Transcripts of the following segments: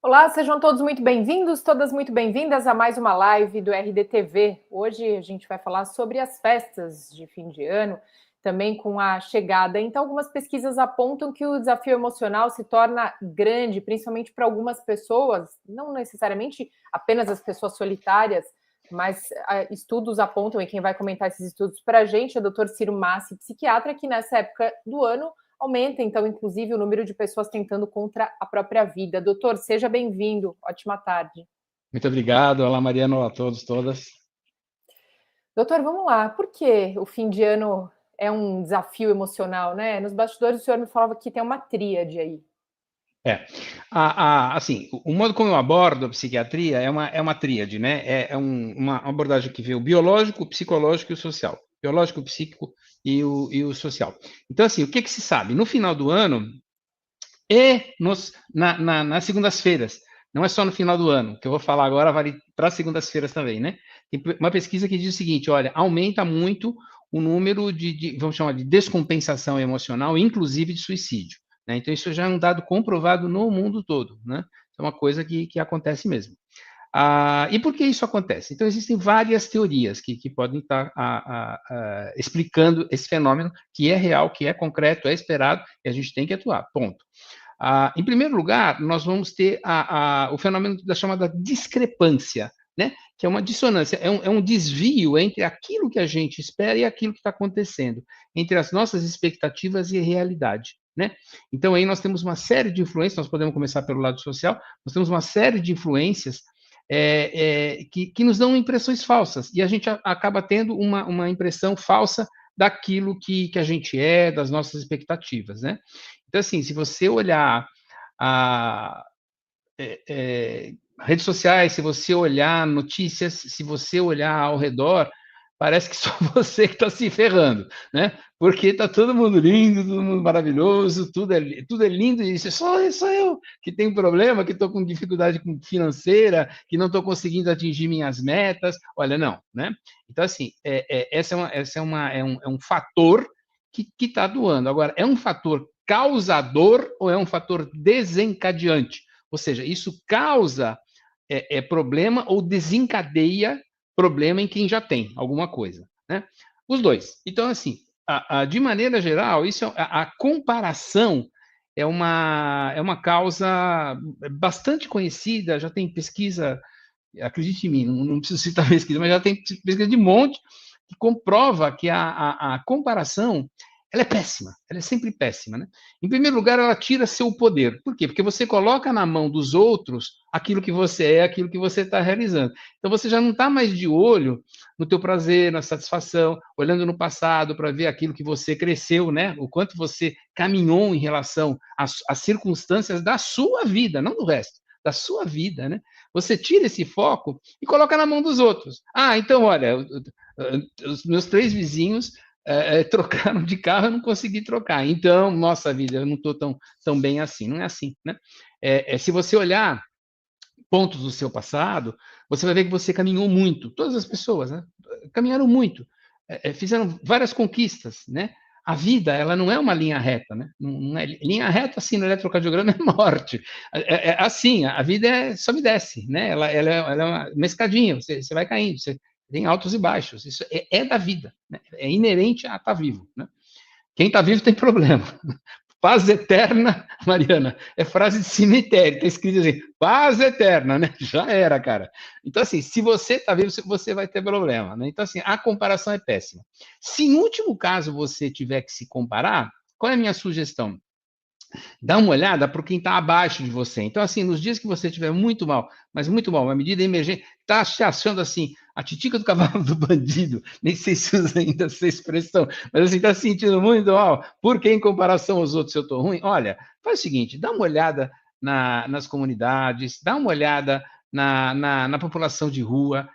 Olá, sejam todos muito bem-vindos, todas muito bem-vindas a mais uma live do RDTV. Hoje a gente vai falar sobre as festas de fim de ano, também com a chegada. Então, algumas pesquisas apontam que o desafio emocional se torna grande, principalmente para algumas pessoas, não necessariamente apenas as pessoas solitárias, mas estudos apontam, e quem vai comentar esses estudos para a gente é o Dr. Ciro Massi, psiquiatra, que nessa época do ano aumenta, então, inclusive, o número de pessoas tentando contra a própria vida. Doutor, seja bem-vindo. Ótima tarde. Muito obrigado. Olá, Mariana. Olá a todos, todas. Doutor, vamos lá. Por que o fim de ano é um desafio emocional, né? Nos bastidores, o senhor me falava que tem uma tríade aí. Assim, o modo como eu abordo a psiquiatria é uma tríade, né? Uma abordagem que vê o biológico, o psicológico e o social. Biológico, o psíquico e o social. Então, assim, o que se sabe? No final do ano e nas segundas-feiras, não é só no final do ano, o que eu vou falar agora vale para as segundas-feiras também, né? Tem uma pesquisa que diz o seguinte, olha, aumenta muito o número vamos chamar de descompensação emocional, inclusive de suicídio. Né? Então, isso já é um dado comprovado no mundo todo, né? É uma coisa que acontece mesmo. E por que isso acontece? Então, existem várias teorias que podem estar explicando esse fenômeno, que é real, que é concreto, é esperado, e a gente tem que atuar, ponto. Em primeiro lugar, nós vamos ter o fenômeno da chamada discrepância, né? Que é uma dissonância, é um desvio entre aquilo que a gente espera e aquilo que está acontecendo, entre as nossas expectativas e a realidade. Né? Então, aí nós temos uma série de influências, nós podemos começar pelo lado social, nós temos uma série de influências que nos dão impressões falsas, e a gente acaba tendo uma impressão falsa daquilo que a gente é, das nossas expectativas, né? Então, assim, se você olhar a, redes sociais, se você olhar notícias, se você olhar ao redor, parece que só você que está se ferrando, né? Porque está todo mundo lindo, todo mundo maravilhoso, tudo é lindo, e só eu que tenho problema, que estou com dificuldade financeira, que não estou conseguindo atingir minhas metas. Olha, não, né? Então, assim, é um fator que está doando. Agora, é um fator causador ou é um fator desencadeante? Ou seja, isso causa problema ou desencadeia problema em quem já tem alguma coisa, né? Os dois. Então, assim, de maneira geral, a comparação é uma causa bastante conhecida, já tem pesquisa, acredite em mim, não preciso citar pesquisa, mas já tem pesquisa de monte que comprova que a comparação ela é péssima, ela é sempre péssima, né? Em primeiro lugar, ela tira seu poder. Por quê? Porque você coloca na mão dos outros aquilo que você é, aquilo que você está realizando. Então, você já não está mais de olho no teu prazer, na satisfação, olhando no passado para ver aquilo que você cresceu, né? O quanto você caminhou em relação às circunstâncias da sua vida, não do resto, da sua vida, né? Você tira esse foco e coloca na mão dos outros. Então, olha, os meus 3 vizinhos trocaram de carro, eu não consegui trocar. Então, nossa vida, eu não estou tão bem assim. Não é assim, né? Se você olhar pontos do seu passado, você vai ver que você caminhou muito. Todas as pessoas, né? Caminharam muito, fizeram várias conquistas, né? A vida, ela não é uma linha reta, né? Não é linha reta assim no eletrocardiograma é morte. Assim, a vida sobe e desce, né? Ela é uma escadinha, você vai caindo, você tem altos e baixos. Isso é da vida, né? É inerente a estar vivo, né? Quem está vivo tem problema. Paz eterna, Mariana, é frase de cemitério, está escrito assim, paz eterna, né? Já era, cara. Então, assim, se você está vivo, você vai ter problema, né? Então, assim, a comparação é péssima. Se no último caso você tiver que se comparar, qual é a minha sugestão? Dá uma olhada para quem está abaixo de você. Então, assim, nos dias que você estiver muito mal, mas muito mal, uma medida emergente, está se achando assim, a titica do cavalo do bandido, nem sei se usa ainda essa expressão, mas assim, está se sentindo muito mal, porque em comparação aos outros eu estou ruim? Olha, faz o seguinte, dá uma olhada nas comunidades, dá uma olhada na população de rua,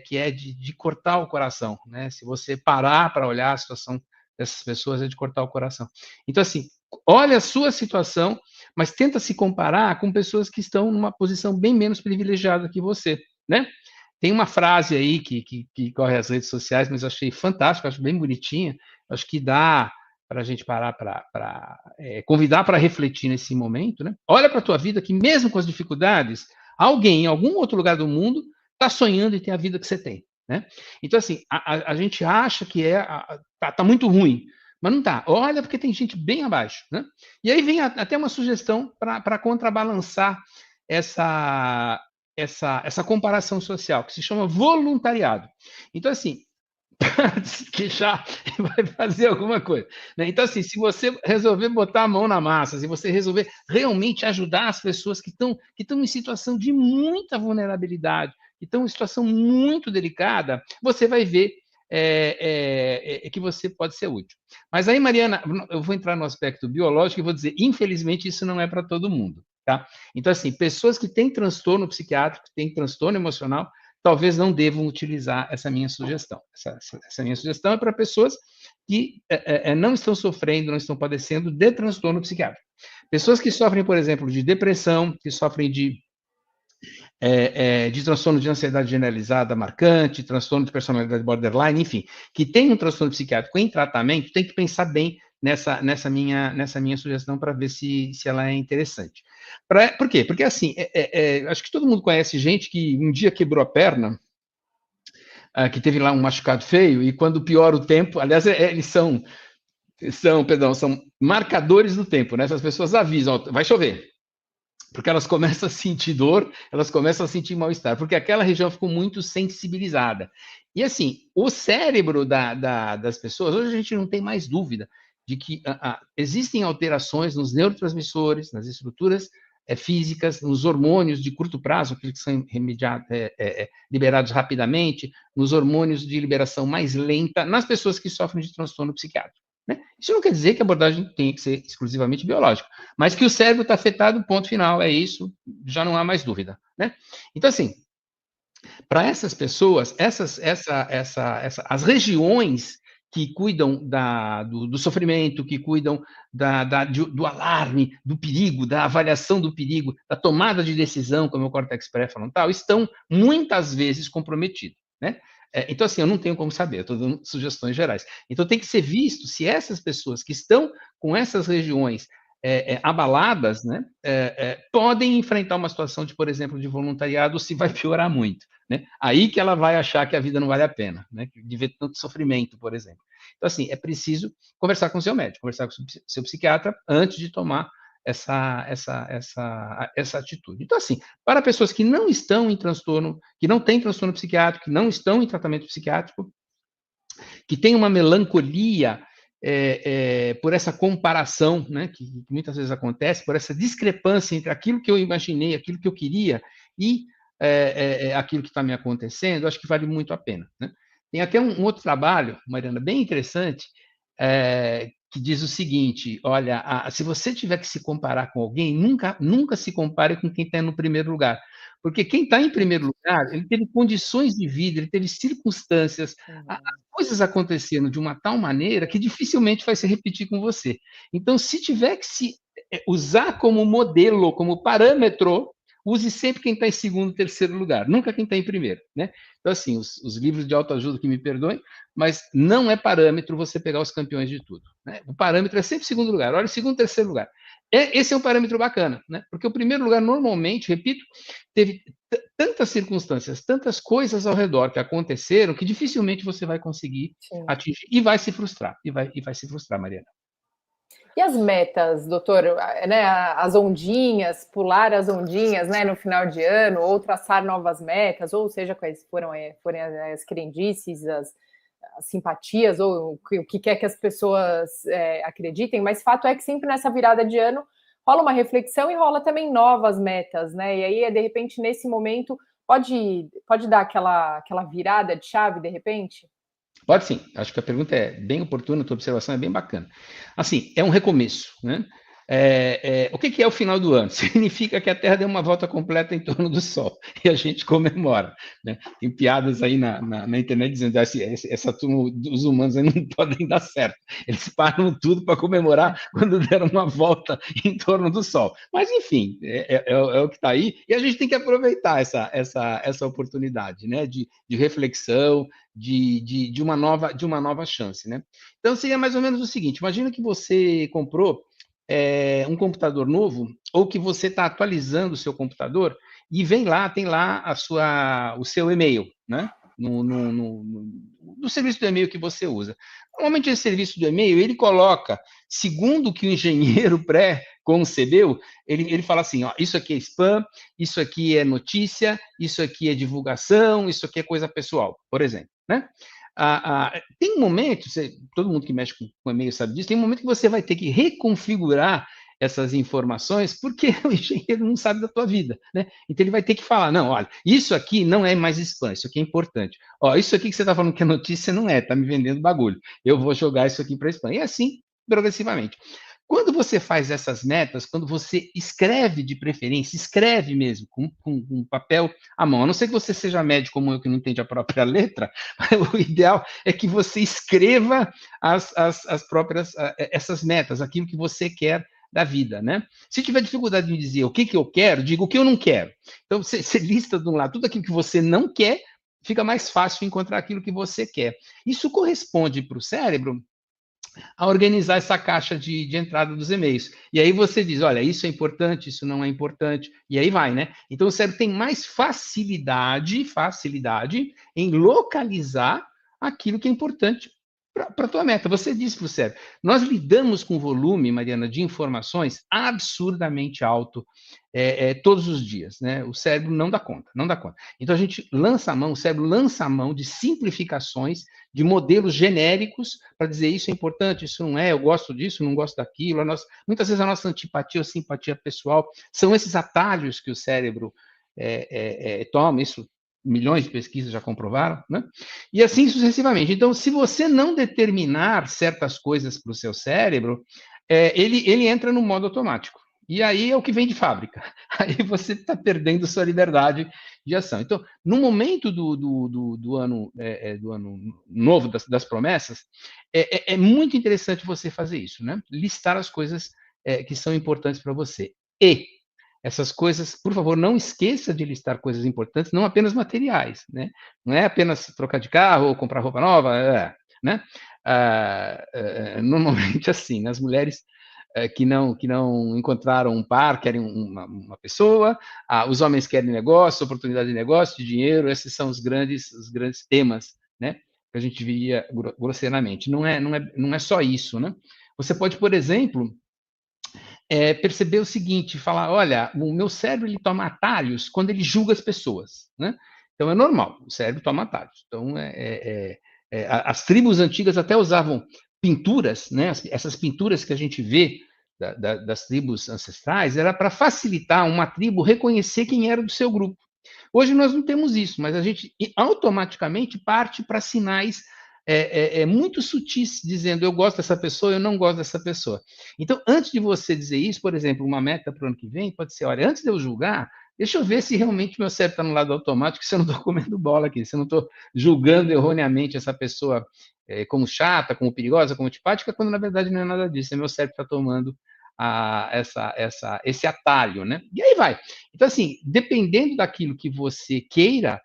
que é de cortar o coração, né? Se você parar para olhar a situação dessas pessoas, é de cortar o coração. Então, assim, olha a sua situação, mas tenta se comparar com pessoas que estão numa posição bem menos privilegiada que você, né? Tem uma frase aí que corre as redes sociais, mas eu achei fantástica, acho bem bonitinha, acho que dá para a gente parar para convidar para refletir nesse momento, né? Olha para a tua vida que mesmo com as dificuldades, alguém em algum outro lugar do mundo está sonhando em ter a vida que você tem, né? Então, assim, a gente acha que tá muito ruim, mas não tá. Olha, porque tem gente bem abaixo, né? E aí vem até uma sugestão para contrabalançar essa comparação social, que se chama voluntariado. Então, assim, se queixar, vai fazer alguma coisa, né? Então, assim, se você resolver botar a mão na massa, se você resolver realmente ajudar as pessoas que estão em situação de muita vulnerabilidade, que estão em situação muito delicada, você vai ver que você pode ser útil. Mas aí, Mariana, eu vou entrar no aspecto biológico e vou dizer, infelizmente, isso não é para todo mundo, tá? Então, assim, pessoas que têm transtorno psiquiátrico, têm transtorno emocional, talvez não devam utilizar essa minha sugestão. Essa minha sugestão é para pessoas que não estão sofrendo, não estão padecendo de transtorno psiquiátrico. Pessoas que sofrem, por exemplo, de depressão, que sofrem de transtorno de ansiedade generalizada marcante, transtorno de personalidade borderline, enfim, que tem um transtorno psiquiátrico em tratamento, tem que pensar bem nessa minha sugestão para ver se ela é interessante. Por quê? Porque, assim, acho que todo mundo conhece gente que um dia quebrou a perna, que teve lá um machucado feio, e quando piora o tempo, aliás, eles são marcadores do tempo, né? Essas pessoas avisam, ó, vai chover, porque elas começam a sentir dor, elas começam a sentir mal-estar, porque aquela região ficou muito sensibilizada. E, assim, o cérebro das pessoas, hoje a gente não tem mais dúvida de que existem alterações nos neurotransmissores, nas estruturas físicas, nos hormônios de curto prazo, aqueles que são liberados rapidamente, nos hormônios de liberação mais lenta, nas pessoas que sofrem de transtorno psiquiátrico. Né? Isso não quer dizer que a abordagem tem que ser exclusivamente biológica, mas que o cérebro está afetado, ponto final, é isso, já não há mais dúvida. Né? Então, assim, para essas pessoas, as regiões que cuidam do sofrimento, que cuidam do alarme, do perigo, da avaliação do perigo, da tomada de decisão, como é o córtex pré-frontal, estão muitas vezes comprometidos. Né? Então, assim, eu não tenho como saber, eu estou dando sugestões gerais. Então, tem que ser visto se essas pessoas que estão com essas regiões abaladas, né, podem enfrentar uma situação de, por exemplo, de voluntariado, se vai piorar muito. Né? Aí que ela vai achar que a vida não vale a pena, né? De ver tanto sofrimento, por exemplo. Então, assim, é preciso conversar com o seu médico, conversar com o seu psiquiatra antes de tomar essa atitude. Então, assim, para pessoas que não estão em transtorno, que não têm transtorno psiquiátrico, que não estão em tratamento psiquiátrico, que têm uma melancolia por essa comparação, né, que muitas vezes acontece, por essa discrepância entre aquilo que eu imaginei, aquilo que eu queria e aquilo que está me acontecendo, acho que vale muito a pena. Né? Tem até um outro trabalho, Mariana, bem interessante, que diz o seguinte: olha, se você tiver que se comparar com alguém, nunca se compare com quem está no primeiro lugar. Porque quem está em primeiro lugar, ele teve condições de vida, ele teve circunstâncias, as coisas aconteceram de uma tal maneira que dificilmente vai se repetir com você. Então, se tiver que se usar como modelo, como parâmetro, use sempre quem está em segundo, terceiro lugar, nunca quem está em primeiro. Né? Então, assim, os livros de autoajuda que me perdoem, mas não é parâmetro você pegar os campeões de tudo. Né? O parâmetro é sempre segundo lugar, olha, segundo, terceiro lugar. Esse é um parâmetro bacana, né? Porque o primeiro lugar, normalmente, repito, teve tantas circunstâncias, tantas coisas ao redor que aconteceram, que dificilmente você vai conseguir atingir e vai se frustrar, e vai se frustrar, Mariana. E as metas, doutor, né, as ondinhas, pular as ondinhas, né, no final de ano, ou traçar novas metas, ou seja, quais forem as crendices, as simpatias, ou o que quer que as pessoas acreditem, mas fato é que sempre nessa virada de ano rola uma reflexão e rola também novas metas, né, e aí, de repente, nesse momento, pode dar aquela virada de chave, de repente? Pode sim, acho que a pergunta é bem oportuna, a tua observação é bem bacana. Assim, é um recomeço, né? O que é o final do ano? Significa que a Terra deu uma volta completa em torno do Sol, e a gente comemora, né? Tem piadas aí na internet dizendo que essa turma dos humanos aí não podem dar certo. Eles param tudo para comemorar quando deram uma volta em torno do Sol. Mas, enfim, é o que está aí, e a gente tem que aproveitar essa oportunidade, né? De reflexão, de uma nova chance, né? Então, seria mais ou menos o seguinte: imagina que você comprou um computador novo, ou que você está atualizando o seu computador, e tem lá o seu e-mail, né? No serviço do e-mail que você usa. Normalmente, esse serviço do e-mail, ele coloca, segundo o que o engenheiro pré-concebeu, ele fala assim, ó, isso aqui é spam, isso aqui é notícia, isso aqui é divulgação, isso aqui é coisa pessoal, por exemplo, né? Tem um momento, todo mundo que mexe com e-mail sabe disso, tem um momento que você vai ter que reconfigurar essas informações, porque o engenheiro não sabe da tua vida, né? Então ele vai ter que falar, não, olha, isso aqui não é mais spam, isso aqui é importante. Ó, isso aqui que você está falando que é notícia não é, tá me vendendo bagulho. Eu vou jogar isso aqui para spam. E assim, progressivamente. Quando você faz essas metas, quando você escreve de preferência, escreve mesmo, com papel à mão, a não ser que você seja médico como eu, que não entende a própria letra, o ideal é que você escreva as próprias, essas metas, aquilo que você quer da vida, né? Se tiver dificuldade de dizer o que eu quero, diga o que eu não quero. Então, você lista de um lado tudo aquilo que você não quer, fica mais fácil encontrar aquilo que você quer. Isso corresponde para o cérebro a organizar essa caixa de entrada dos e-mails. E aí você diz, olha, isso é importante, isso não é importante, e aí vai, né? Então o cérebro tem mais facilidade em localizar aquilo que é importante para a tua meta. Você disse para o cérebro, nós lidamos com volume, Mariana, de informações absurdamente alto todos os dias, né? O cérebro não dá conta, não dá conta. Então a gente o cérebro lança a mão de simplificações, de modelos genéricos para dizer isso é importante, isso não é, eu gosto disso, não gosto daquilo. Muitas vezes a nossa antipatia ou simpatia pessoal são esses atalhos que o cérebro toma, isso milhões de pesquisas já comprovaram, né? E assim sucessivamente. Então, se você não determinar certas coisas para o seu cérebro, ele entra no modo automático. E aí é o que vem de fábrica. Aí você está perdendo sua liberdade de ação. Então, no momento do ano novo, das promessas, é muito interessante você fazer isso, né? Listar as coisas que são importantes para você. E essas coisas, por favor, não esqueça de listar coisas importantes, não apenas materiais, né? Não é apenas trocar de carro ou comprar roupa nova, né? Normalmente assim, né? As mulheres que não encontraram um par, querem uma pessoa, os homens querem negócio, oportunidade de negócio, de dinheiro, esses são os grandes temas, né? Que a gente via grosseiramente. Não é só isso, né? Você pode, por exemplo, perceber o seguinte, falar, olha, o meu cérebro ele toma atalhos quando ele julga as pessoas, né? Então é normal, o cérebro toma atalhos. Então as tribos antigas até usavam pinturas, né? Essas pinturas que a gente vê das tribos ancestrais era para facilitar uma tribo reconhecer quem era do seu grupo. Hoje nós não temos isso, mas a gente automaticamente parte para sinais muito sutis, dizendo eu gosto dessa pessoa, eu não gosto dessa pessoa. Então, antes de você dizer isso, por exemplo, uma meta para o ano que vem pode ser, olha, antes de eu julgar, deixa eu ver se realmente meu cérebro está no lado automático, se eu não estou comendo bola aqui, se eu não estou julgando erroneamente essa pessoa como chata, como perigosa, como antipática, quando na verdade não é nada disso, é meu cérebro está tomando esse atalho, né? E aí vai. Então, assim, dependendo daquilo que você queira,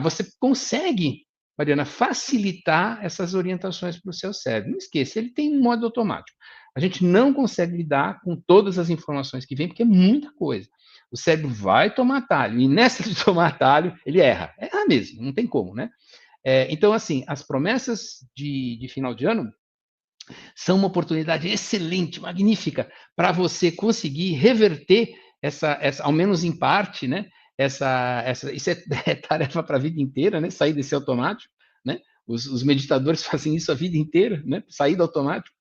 você consegue, Mariana, facilitar essas orientações para o seu cérebro. Não esqueça, ele tem um modo automático. A gente não consegue lidar com todas as informações que vêm, porque é muita coisa. O cérebro vai tomar atalho, e nessa de tomar atalho, ele erra. Erra mesmo, não tem como, né? Então, assim, as promessas de final de ano são uma oportunidade excelente, magnífica, para você conseguir reverter ao menos em parte, né? Isso é tarefa para a vida inteira, né? Sair desse automático, né? Os meditadores fazem isso a vida inteira, né? Sair do automático.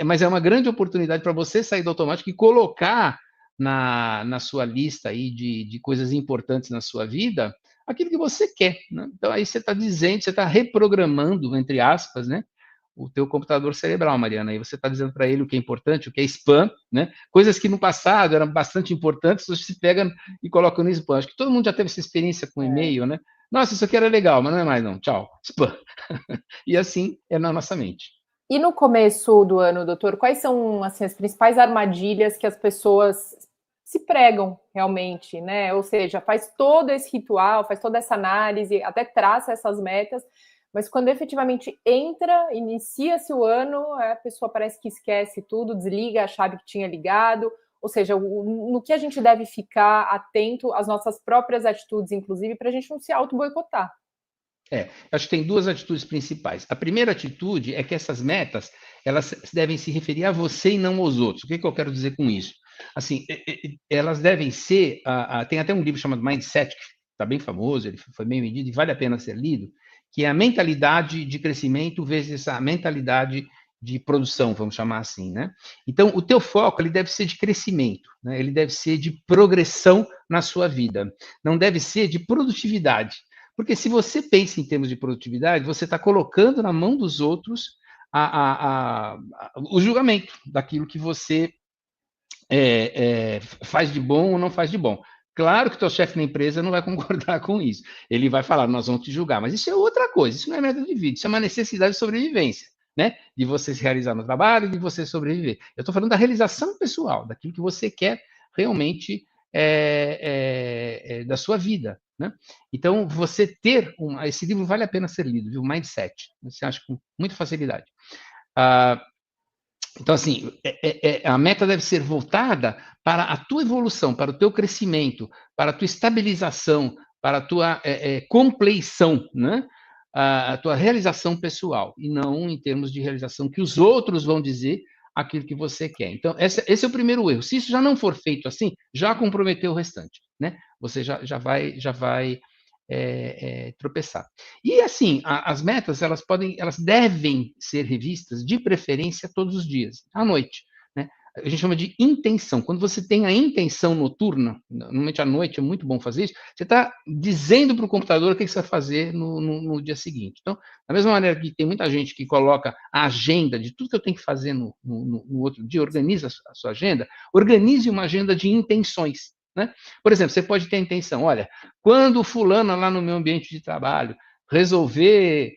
Mas é uma grande oportunidade para você sair do automático e colocar na sua lista aí de coisas importantes na sua vida aquilo que você quer, né? Então aí você está dizendo, você está reprogramando, entre aspas, né? o teu computador cerebral, Mariana, e você está dizendo para ele o que é importante, o que é spam, né? Coisas que no passado eram bastante importantes, você se pega e coloca no spam. Acho que todo mundo já teve essa experiência com e-mail, né? Nossa, isso aqui era legal, mas não é mais não. Tchau, spam. E assim é na nossa mente. E no começo do ano, doutor, quais são assim, as principais armadilhas que as pessoas se pregam realmente, né? Ou seja, faz todo esse ritual, faz toda essa análise, até traça essas metas, mas quando efetivamente entra, inicia-se o ano, a pessoa parece que esquece tudo, desliga a chave que tinha ligado, ou seja, no que a gente deve ficar atento às nossas próprias atitudes, inclusive, para a gente não se auto-boicotar. Acho que tem duas atitudes principais. A primeira atitude é que essas metas, elas devem se referir a você e não aos outros. O que eu quero dizer com isso? Assim, elas devem ser, tem até um livro chamado Mindset, que está bem famoso, ele foi bem vendido e vale a pena ser lido, que é a mentalidade de crescimento vezes a mentalidade de produção, vamos chamar assim, né? Então, o teu foco, ele deve ser de crescimento, né? Ele deve ser de progressão na sua vida, não deve ser de produtividade. Porque se você pensa em termos de produtividade, você está colocando na mão dos outros o julgamento daquilo que você faz de bom ou não faz de bom. Claro que o teu chefe na empresa não vai concordar com isso. Ele vai falar, nós vamos te julgar. Mas isso é outra coisa, isso não é meta de vida, isso é uma necessidade de sobrevivência, né? De você se realizar no trabalho, de você sobreviver. Eu estou falando da realização pessoal, daquilo que você quer realmente da sua vida, né? Então, você ter esse livro vale a pena ser lido, viu? Mindset. Você acha com muita facilidade. Então, assim, a meta deve ser voltada para a tua evolução, para o teu crescimento, para a tua estabilização, para a tua compleição, né? A tua realização pessoal, e não em termos de realização que os outros vão dizer aquilo que você quer. Então, esse é o primeiro erro. Se isso já não for feito assim, já comprometeu o restante, né? Você já vai tropeçar. E assim, as metas elas devem ser revistas de preferência todos os dias, à noite, né? A gente chama de intenção. Quando você tem a intenção noturna, normalmente à noite é muito bom fazer isso, você está dizendo para o computador o que você vai fazer no dia seguinte. Então, da mesma maneira que tem muita gente que coloca a agenda de tudo que eu tenho que fazer no outro dia, organiza a sua agenda, organize uma agenda de intenções. Né? Por exemplo, você pode ter a intenção, olha, quando o fulano lá no meu ambiente de trabalho resolver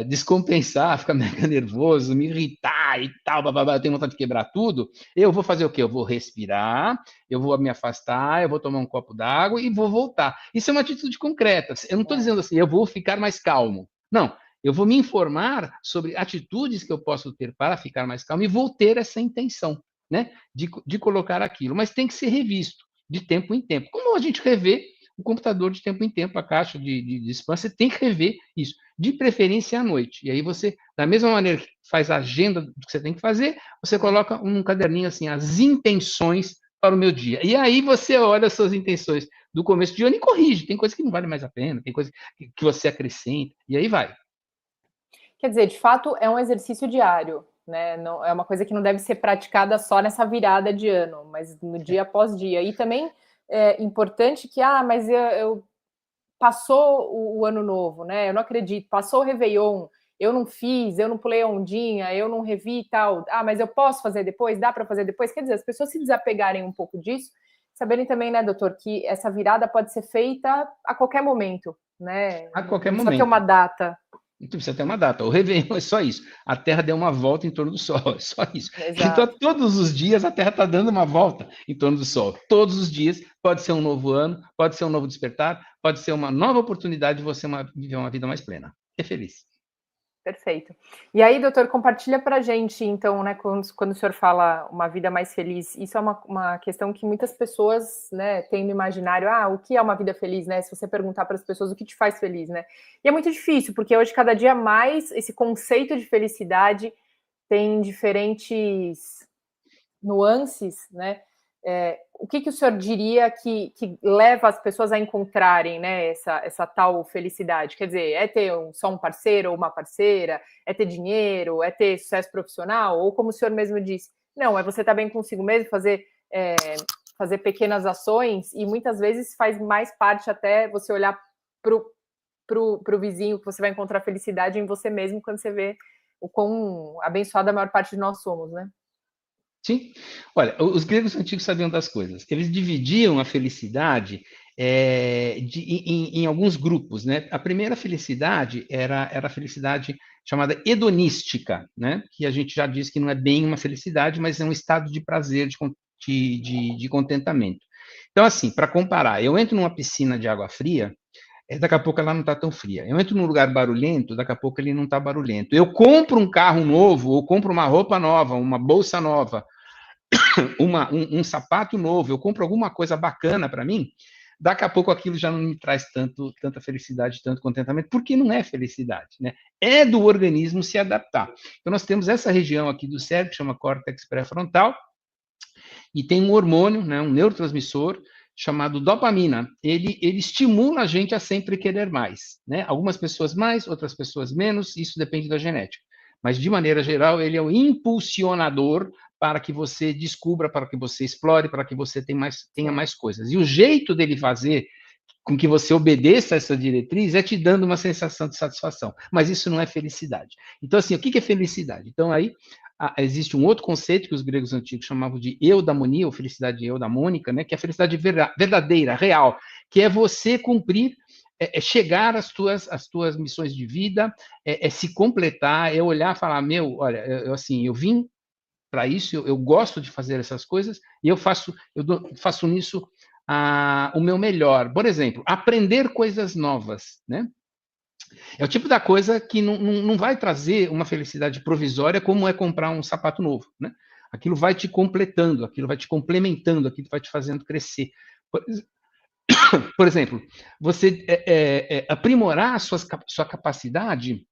descompensar, ficar mega nervoso, me irritar e tal, eu tenho vontade de quebrar tudo, eu vou fazer o quê? Eu vou respirar, eu vou me afastar, eu vou tomar um copo d'água e vou voltar. Isso é uma atitude concreta. Eu não estou dizendo assim, eu vou ficar mais calmo. Não, eu vou me informar sobre atitudes que eu posso ter para ficar mais calmo e vou ter essa intenção, né, de colocar aquilo. Mas tem que ser revisto de tempo em tempo. Como a gente revê o computador de tempo em tempo, a caixa de spam, você tem que rever isso, de preferência à noite. E aí você, da mesma maneira que faz a agenda do que você tem que fazer, você coloca um caderninho assim, as intenções para o meu dia. E aí você olha as suas intenções do começo de ano e corrige. Tem coisa que não vale mais a pena, tem coisa que você acrescenta, e aí vai. Quer dizer, de fato, é um exercício diário, né? Não, é uma coisa que não deve ser praticada só nessa virada de ano, mas no dia após dia. E também é importante que, mas eu passou o ano novo, né? Eu não acredito, passou o Réveillon, eu não fiz, eu não pulei a ondinha, eu não revi e tal. Mas eu posso fazer depois? Dá para fazer depois? Quer dizer, as pessoas se desapegarem um pouco disso, saberem também, né, doutor, que essa virada pode ser feita a qualquer momento, né? A qualquer Não precisa ter momento. uma data. Então precisa ter uma data. O Réveillon é só isso. A Terra deu uma volta em torno do Sol, é só isso. Exato. Então, todos os dias a Terra está dando uma volta em torno do Sol. Todos os dias pode ser um novo ano, pode ser um novo despertar, pode ser uma nova oportunidade de você viver uma vida mais plena. Ser feliz. Perfeito. E aí, doutor, compartilha para a gente, então, né, quando o senhor fala uma vida mais feliz, isso é uma questão que muitas pessoas, né, têm no imaginário, o que é uma vida feliz, né? Se você perguntar para as pessoas o que te faz feliz, né? E é muito difícil, porque hoje, cada dia mais, esse conceito de felicidade tem diferentes nuances, né? O que o senhor diria que leva as pessoas a encontrarem, né, essa tal felicidade? Quer dizer, é ter só um parceiro ou uma parceira? É ter dinheiro? É ter sucesso profissional? Ou como o senhor mesmo disse, não, é você estar bem consigo mesmo, fazer pequenas ações, e muitas vezes faz mais parte até você olhar pro vizinho, que você vai encontrar felicidade em você mesmo quando você vê o quão abençoada a maior parte de nós somos, né? Sim. Olha, os gregos antigos sabiam das coisas. Eles dividiam a felicidade em alguns grupos, né? A primeira felicidade era a felicidade chamada hedonística, né? Que a gente já disse que não é bem uma felicidade, mas é um estado de prazer, de contentamento. Então, assim, para comparar, eu entro numa piscina de água fria, daqui a pouco ela não está tão fria. Eu entro num lugar barulhento, daqui a pouco ele não está barulhento. Eu compro um carro novo, ou compro uma roupa nova, uma bolsa nova, um sapato novo, eu compro alguma coisa bacana para mim, daqui a pouco aquilo já não me traz tanta felicidade, tanto contentamento, porque não é felicidade, né? É do organismo se adaptar. Então, nós temos essa região aqui do cérebro, que chama córtex pré-frontal, e tem um hormônio, né, um neurotransmissor, chamado dopamina. Ele estimula a gente a sempre querer mais, né? Algumas pessoas mais, outras pessoas menos, isso depende da genética. Mas, de maneira geral, ele é o impulsionador para que você descubra, para que você explore, para que você tenha mais coisas. E o jeito dele fazer com que você obedeça a essa diretriz é te dando uma sensação de satisfação. Mas isso não é felicidade. Então, assim, o que é felicidade? Então, aí existe um outro conceito que os gregos antigos chamavam de eudaimonia, ou felicidade eudamônica, né, que é a felicidade verdadeira, real, que é você cumprir, chegar às tuas missões de vida, se completar, olhar e falar, olha, eu vim para isso, eu gosto de fazer essas coisas, e eu faço nisso o meu melhor. Por exemplo, aprender coisas novas, né? É o tipo da coisa que não vai trazer uma felicidade provisória como é comprar um sapato novo, né? Aquilo vai te completando, aquilo vai te complementando, aquilo vai te fazendo crescer. Por exemplo, você aprimorar a sua capacidade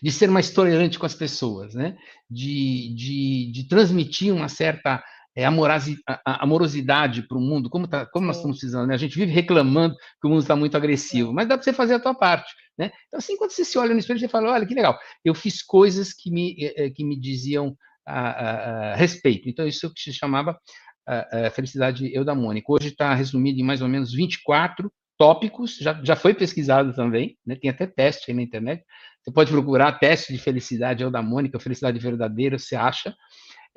de ser mais tolerante com as pessoas, né? De transmitir uma certa amorosidade para o mundo, como nós estamos precisando, né? A gente vive reclamando que o mundo está muito agressivo, mas dá para você fazer a tua parte, né? Então, assim, quando você se olha no espelho, você fala, olha, que legal, eu fiz coisas que me diziam respeito. Então, isso que se chamava felicidade eudamônica. Hoje está resumido em mais ou menos 24 tópicos, já foi pesquisado também, né? Tem até teste aí na internet. Você pode procurar teste de felicidade eudamônica, felicidade verdadeira, você acha.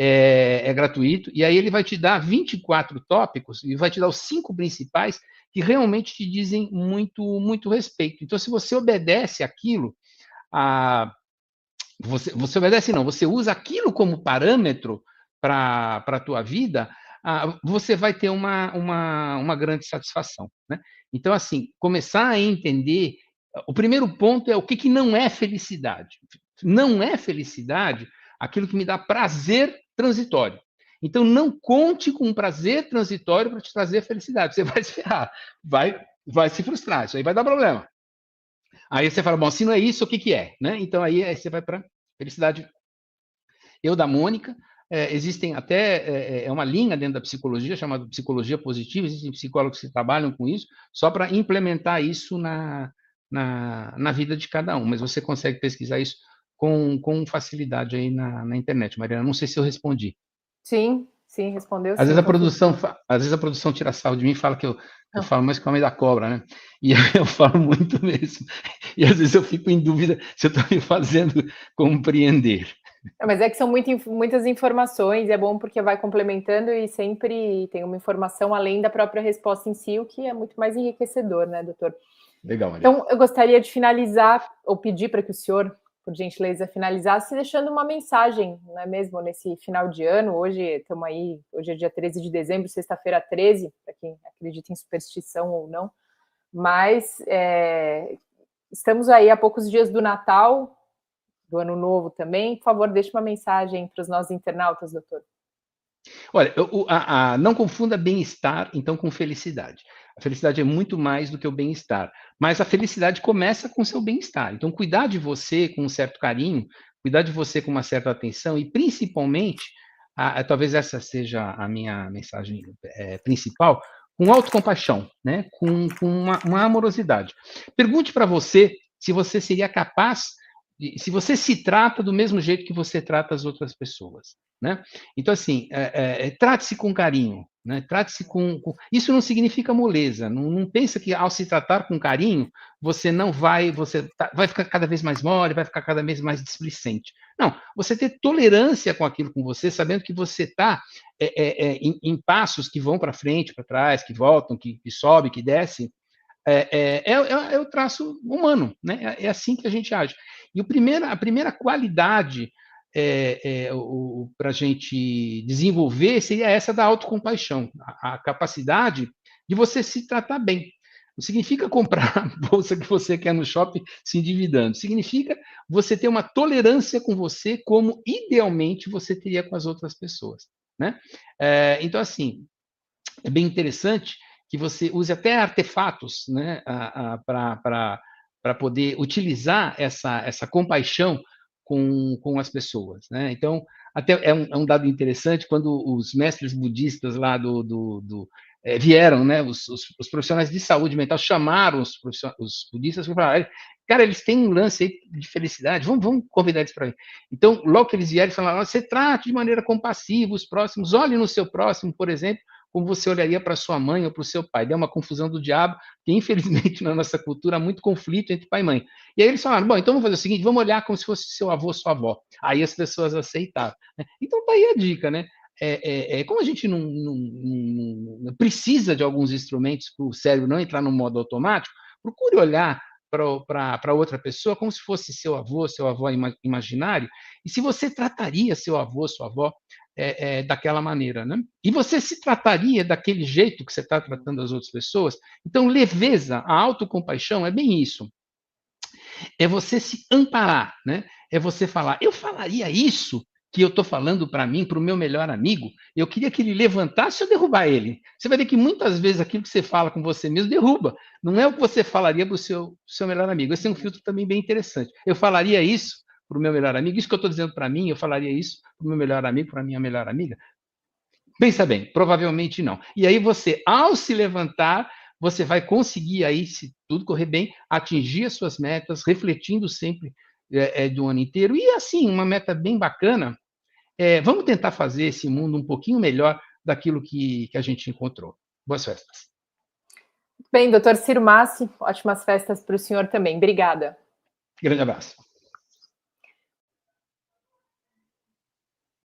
É gratuito, e aí ele vai te dar 24 tópicos, e vai te dar os 5 principais que realmente te dizem muito, muito respeito. Então, se você obedece aquilo, você obedece não, você usa aquilo como parâmetro para a tua vida, você vai ter uma grande satisfação, né? Então, assim, começar a entender, o primeiro ponto é o que não é felicidade. Não é felicidade aquilo que me dá prazer transitório. Então, não conte com um prazer transitório para te trazer felicidade. Você vai se ferrar, vai se frustrar, isso aí vai dar problema. Aí você fala, bom, se não é isso, o que é? Né? Então, aí você vai para felicidade eudamônica. Existem até uma linha dentro da psicologia chamada psicologia positiva, existem psicólogos que trabalham com isso, só para implementar isso na vida de cada um, mas você consegue pesquisar isso com facilidade aí na internet, Mariana. Não sei se eu respondi. Sim, respondeu Às sim. vezes a produção tira sarro de mim e fala que eu falo mais que o homem da cobra, né? E eu falo muito mesmo. E às vezes eu fico em dúvida se eu estou me fazendo compreender. Mas é que são muitas informações, e é bom porque vai complementando e sempre tem uma informação além da própria resposta em si, o que é muito mais enriquecedor, né, doutor? Legal, Maria. Então, eu gostaria de finalizar, ou pedir para que o senhor, por gentileza, finalizasse deixando uma mensagem, não é mesmo, nesse final de ano. Hoje estamos aí, hoje é dia 13 de dezembro, sexta-feira 13, para quem acredita em superstição ou não, mas estamos aí a poucos dias do Natal, do Ano Novo também. Por favor, deixe uma mensagem para os nossos internautas, doutor. Olha, não confunda bem-estar, então, com felicidade. A felicidade é muito mais do que o bem-estar, mas a felicidade começa com o seu bem-estar. Então, cuidar de você com um certo carinho, cuidar de você com uma certa atenção e, principalmente, talvez essa seja a minha mensagem principal, com autocompaixão, né? com uma amorosidade. Pergunte para você se você seria capaz se você se trata do mesmo jeito que você trata as outras pessoas, né? Então, assim, trate-se com carinho, né? Trate-se com... Isso não significa moleza. Não pensa que ao se tratar com carinho, você não vai... vai ficar cada vez mais mole, vai ficar cada vez mais displicente. Não, você ter tolerância com aquilo com você, sabendo que você está em passos que vão para frente, para trás, que voltam, que sobe, que desce, é o traço humano, né? É assim que a gente age. E a primeira qualidade para a gente desenvolver seria essa da autocompaixão, a capacidade de você se tratar bem. Não significa comprar a bolsa que você quer no shopping se endividando. Significa você ter uma tolerância com você como idealmente você teria com as outras pessoas, né? Então, assim, é bem interessante que você use até artefatos, né, para poder utilizar essa compaixão com as pessoas, né? Então, até é um dado interessante quando os mestres budistas lá vieram, né? Os profissionais de saúde mental chamaram os budistas e falaram: cara, eles têm um lance aí de felicidade, vamos convidar eles para vir. Então, logo que eles vieram, falaram: você trate de maneira compassiva os próximos, olhe no seu próximo, por exemplo, como você olharia para sua mãe ou para o seu pai. Deu uma confusão do diabo, que infelizmente na nossa cultura há muito conflito entre pai e mãe. E aí eles falaram: bom, então vamos fazer o seguinte, vamos olhar como se fosse seu avô, sua avó. Aí as pessoas aceitaram, né? Então tá aí a dica, né? Como a gente não precisa de alguns instrumentos para o cérebro não entrar no modo automático, procure olhar para outra pessoa como se fosse seu avô imaginário, e se você trataria seu avô, sua avó, daquela maneira, né? E você se trataria daquele jeito que você está tratando as outras pessoas. Então, leveza, a autocompaixão é bem isso. É você se amparar, né? É você falar, eu falaria isso que eu estou falando para mim, para o meu melhor amigo, eu queria que ele levantasse ou derrubar ele. Você vai ver que muitas vezes aquilo que você fala com você mesmo derruba. Não é o que você falaria para o seu melhor amigo. Esse é um filtro também bem interessante. Eu falaria isso para o meu melhor amigo, isso que eu estou dizendo para mim, eu falaria isso para o meu melhor amigo, para a minha melhor amiga? Pensa bem, provavelmente não. E aí você, ao se levantar, você vai conseguir aí, se tudo correr bem, atingir as suas metas, refletindo sempre do ano inteiro. E assim, uma meta bem bacana, vamos tentar fazer esse mundo um pouquinho melhor daquilo que a gente encontrou. Boas festas. Bem, doutor Ciro Massi, ótimas festas para o senhor também. Obrigada. Grande abraço.